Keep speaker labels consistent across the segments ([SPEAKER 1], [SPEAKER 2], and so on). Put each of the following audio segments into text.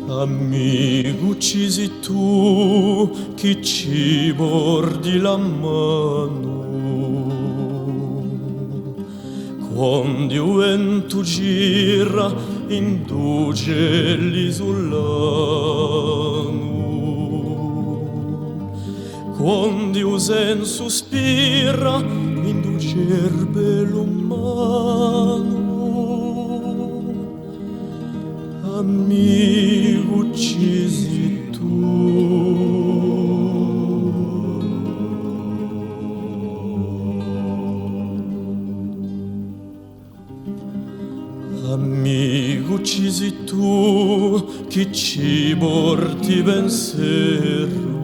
[SPEAKER 1] Amico, uccisi tu chi ci mordi la mano quando il vento gira induce l'isolano, quando il sen sospira induce il bel umano. Amico, uccisi tu. Amico, uccisi tu chi ci porti pensiero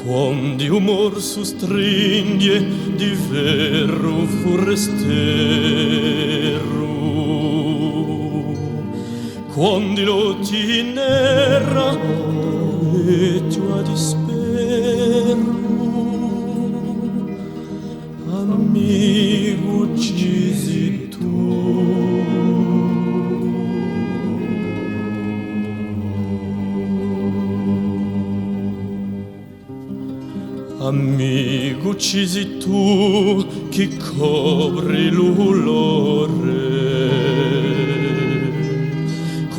[SPEAKER 1] quando umor sostringe di ferro forestiero, quando lo ti inerra e tua dispero. Amico, uccisi tu. Amico, uccisi tu chi copri l'ulore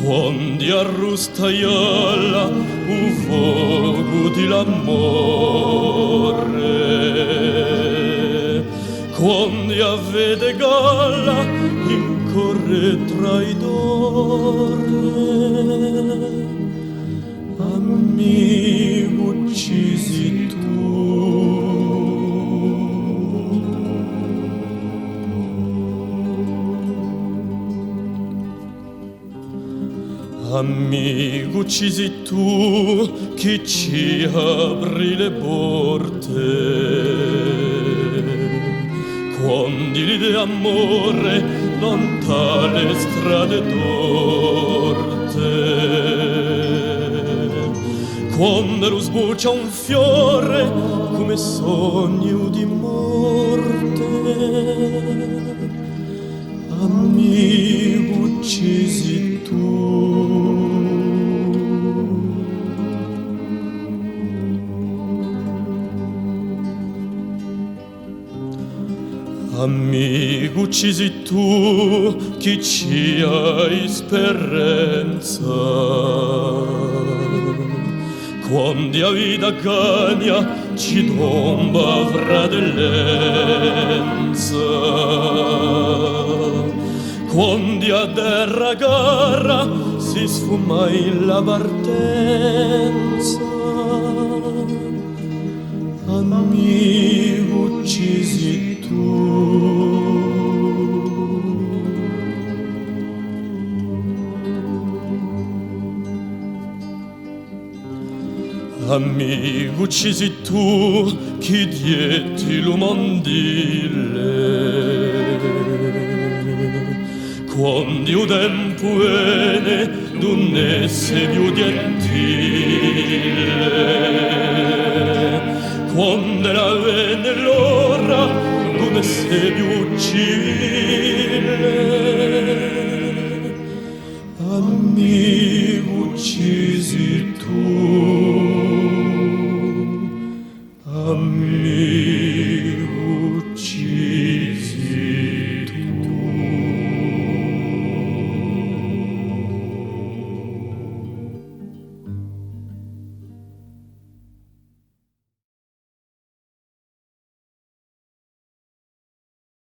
[SPEAKER 1] quando arrustaialla un fuoco di l'amore, quando avvede galla incorre traidore. Amico, uccisi tu. Amico, uccisi tu chi ci apri le porte quando l'idea amore non tale strade torte, quando lo sbuccia un fiore come sogno di morte. Amico, uccisi tu. Amico, uccisi tu chi ci hai speranza quando a vita cagna ci tomba fratellenza, quando a terra gara si sfuma in la partenza. Amico, uccisi tu. Amico, uccisi tu chi dietti l'umondile quando il tempo viene non esse più gentile, quando la venne l'ora non esse più civile. Amico, uccisi tu. Amico,